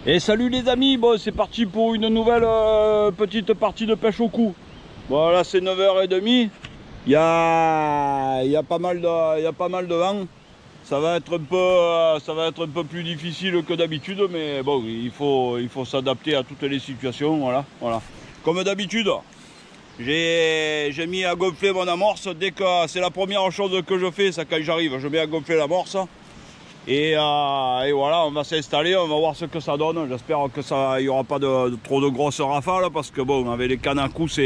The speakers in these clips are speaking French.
Et salut les amis, bon c'est parti pour une nouvelle petite partie de pêche au cou. Bon là c'est 9h30, il y a pas mal de vent. Ça va être un peu plus difficile que d'habitude, mais bon il faut s'adapter à toutes les situations, voilà. Comme d'habitude, j'ai mis à gonfler mon amorce. Dès que c'est la première chose que je fais, ça quand j'arrive, je mets à gonfler l'amorce. Et voilà, on va s'installer, on va voir ce que ça donne. J'espère que il n'y aura pas trop de grosses rafales, parce que bon, avec les cannes à coups,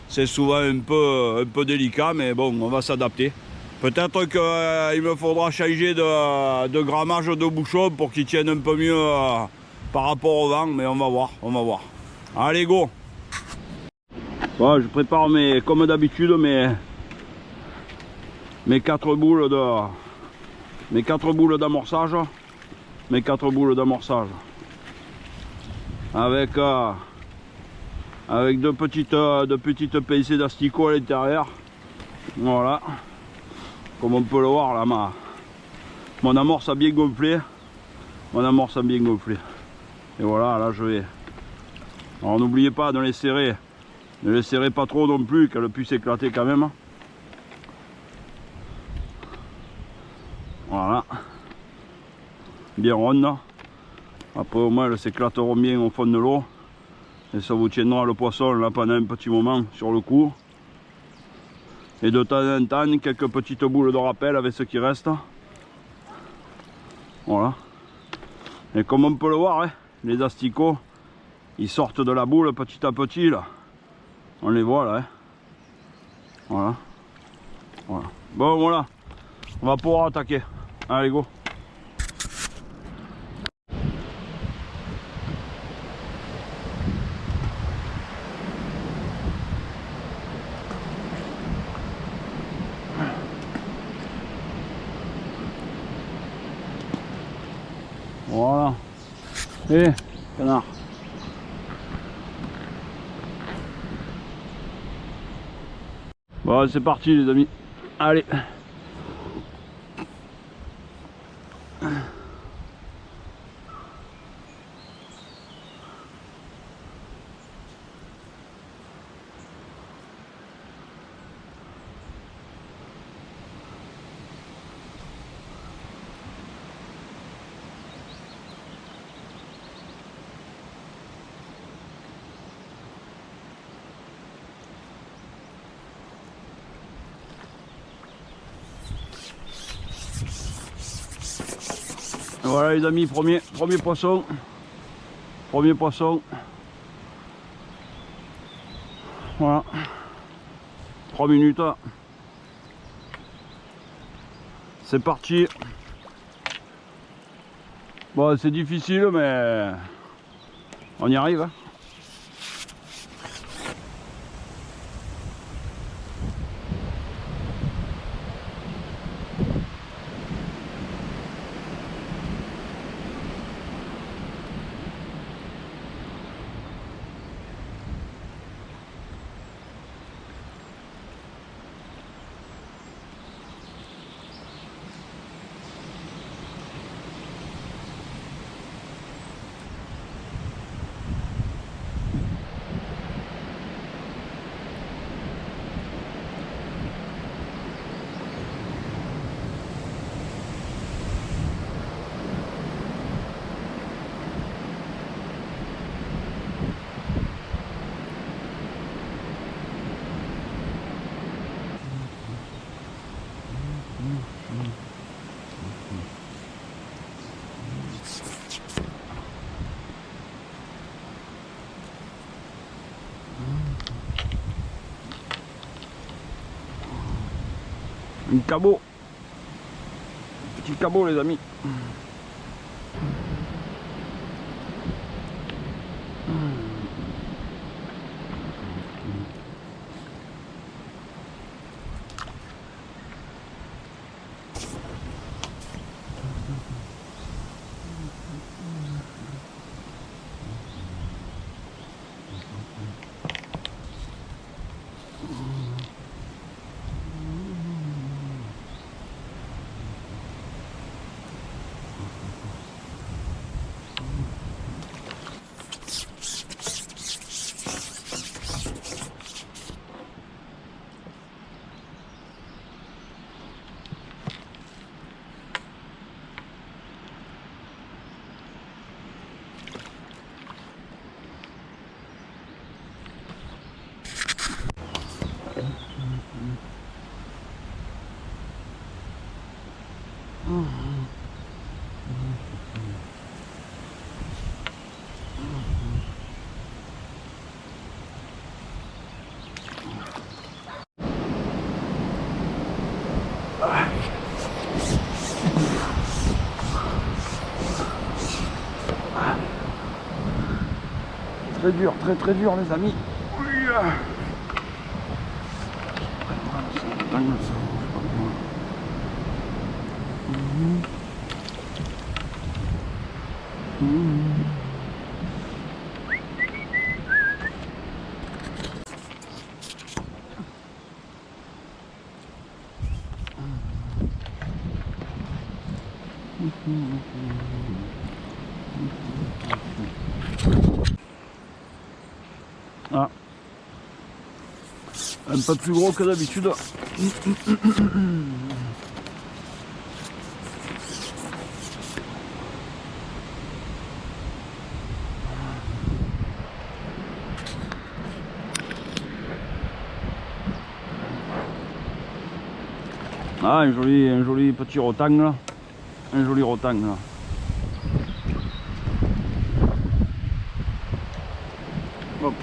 c'est souvent un peu délicat, mais bon, on va s'adapter. Peut-être qu'il me faudra changer de grammage de bouchon pour qu'ils tiennent un peu mieux par rapport au vent, mais on va voir. Allez, go! Bon, je prépare comme d'habitude mes 4 boules d'amorçage, avec deux petites pincées d'asticot à l'intérieur. Voilà, comme on peut le voir là, mon amorce a bien gonflé, et voilà, là je vais. Alors n'oubliez pas de les serrer, ne les serrez pas trop non plus, qu'elle puisse éclater quand même. Voilà, bien ronde. Après au moins elles s'éclateront bien au fond de l'eau, et ça vous tiendra le poisson là pendant un petit moment sur le coup. Et de temps en temps quelques petites boules de rappel avec ce qui reste. Voilà, et comme on peut le voir, hein, les asticots ils sortent de la boule petit à petit là, on les voit là, hein. Voilà, bon voilà, on va pouvoir attaquer. Allez, go! Voilà. Et canard. Bon, c'est parti les amis. Allez. Voilà les amis, premier poisson. Voilà. 3 minutes. C'est parti. Bon, c'est difficile, mais on y arrive, hein. Un cabot. Petit cabot les amis. Très dur, très dur les amis. Ah. Un peu plus gros que d'habitude. Ah, un joli petit rotang là. Un joli rotang là. Hop.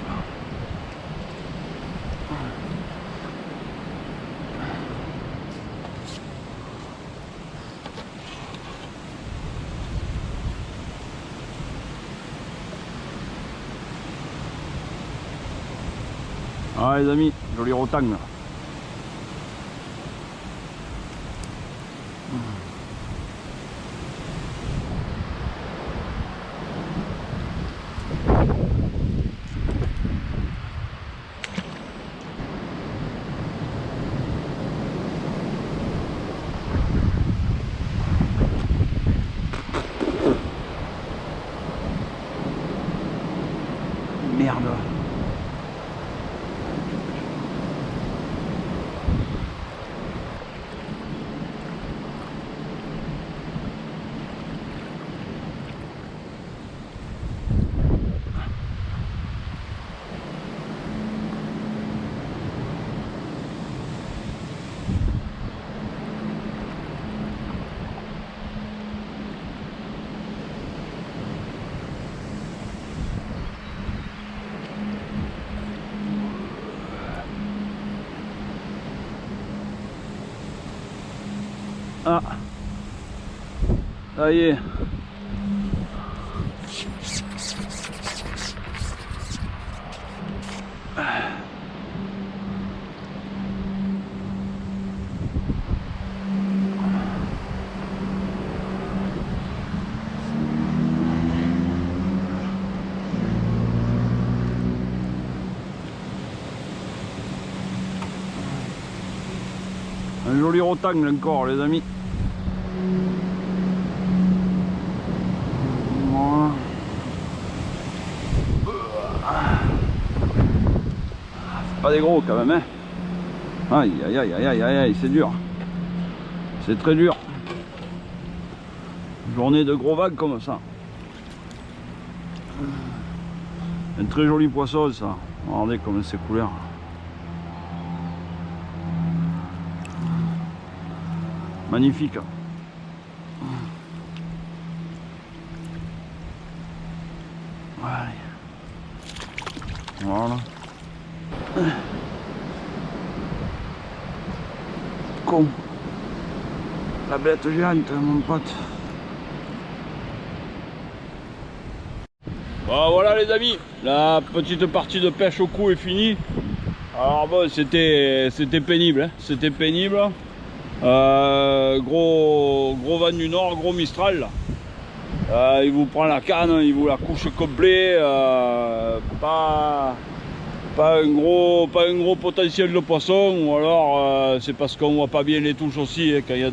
Ah les amis, joli rotang là. Merde. Ah, ça y est. Un joli rotang encore les amis. Voilà. C'est pas des gros quand même hein. Aïe aïe aïe aïe aïe aïe, c'est dur. C'est très dur. Journée de gros vagues comme ça. Un très joli poisson ça. Regardez comme c'est couleur. Magnifique. Voilà. Con. La bête géante, mon pote. Bon, voilà les amis, la petite partie de pêche au cou est finie. Alors bon, c'était pénible, hein. C'était pénible. Gros vent du nord, gros Mistral. Il vous prend la canne, il vous la couche complet. Pas un gros potentiel de poisson, ou alors c'est parce qu'on voit pas bien les touches aussi, hein, quand il y a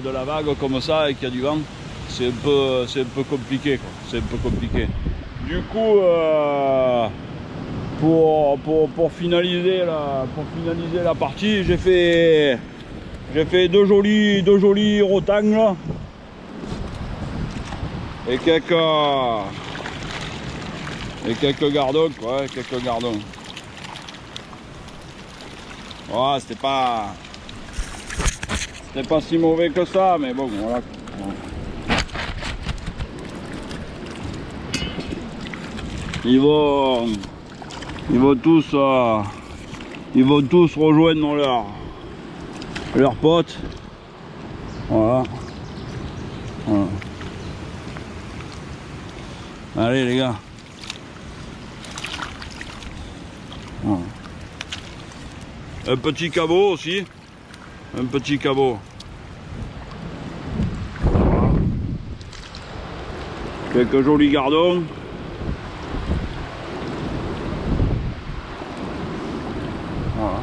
de la vague comme ça et qu'il y a du vent, c'est un peu compliqué quoi. C'est un peu compliqué. Du coup pour finaliser la partie, j'ai fait deux jolis rotangs là, et quelques gardons quoi, quelques gardons. Voilà, c'était pas C'est pas si mauvais que ça, mais bon, voilà. Ils vont tous rejoindre leurs potes. Voilà. Voilà. Allez les gars. Voilà. Un petit cabot aussi. Un petit cabot. Voilà. Quelques jolis gardons. Voilà.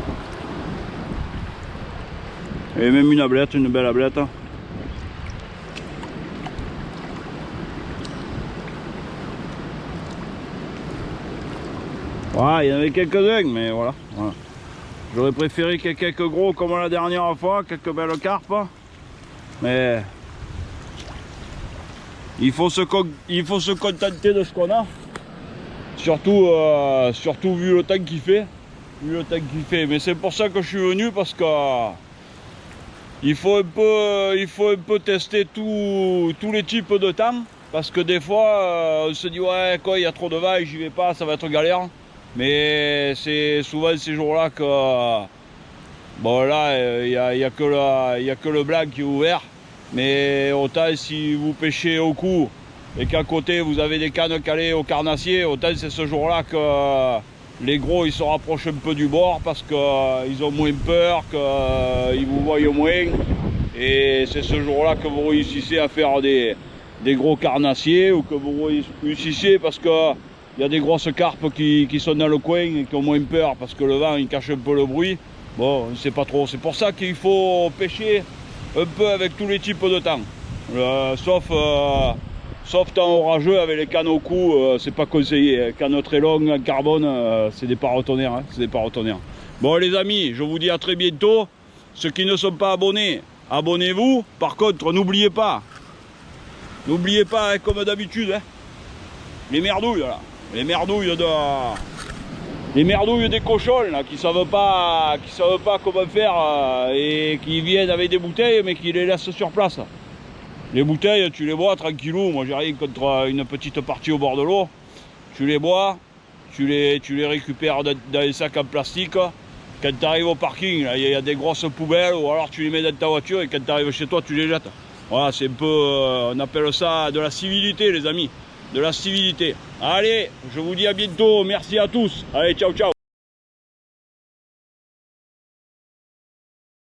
Et même une ablette, une belle ablette. Voilà, il y en avait quelques-uns, mais voilà. Voilà. J'aurais préféré qu'il y ait quelques gros comme la dernière fois, quelques belles carpes. Mais il faut se contenter de ce qu'on a. Surtout vu le temps qu'il fait. Mais c'est pour ça que je suis venu, parce que il faut un peu tester tous les types de temps. Parce que des fois, on se dit ouais, quoi, il y a trop de vagues, j'y vais pas, ça va être galère. Mais c'est souvent ces jours-là que bon là il y a que le blanc qui est ouvert. Mais autant si vous pêchez au cou et qu'à côté vous avez des cannes calées au carnassier, autant c'est ce jour-là que les gros ils se rapprochent un peu du bord, parce qu'ils ont moins peur, qu'ils vous voient moins. Et c'est ce jour-là que vous réussissez à faire des gros carnassiers, ou que vous réussissez parce que il y a des grosses carpes qui sont dans le coin et qui ont moins peur, parce que le vent il cache un peu le bruit. Bon, on ne sait pas trop. C'est pour ça qu'il faut pêcher un peu avec tous les types de temps. Sauf temps orageux avec les cannes au cou, c'est pas conseillé. Cannes très longues en carbone, c'est des paratonnerres. Hein, c'est des paratonnerres. Bon les amis, je vous dis à très bientôt. Ceux qui ne sont pas abonnés, abonnez-vous. Par contre, n'oubliez pas, hein, comme d'habitude, hein, les merdouilles là. Les merdouilles des cochons là, qui savent pas comment faire, et qui viennent avec des bouteilles mais qui les laissent sur place. Les bouteilles, tu les bois tranquillou. Moi j'ai rien contre une petite partie au bord de l'eau. Tu les bois, tu les récupères dans des sacs en plastique. Quand tu arrives au parking, il y a des grosses poubelles, ou alors tu les mets dans ta voiture et quand tu arrives chez toi, tu les jettes. Voilà, c'est un peu, on appelle ça de la civilité les amis. De la civilité. Allez, je vous dis à bientôt, merci à tous. Allez, ciao ciao.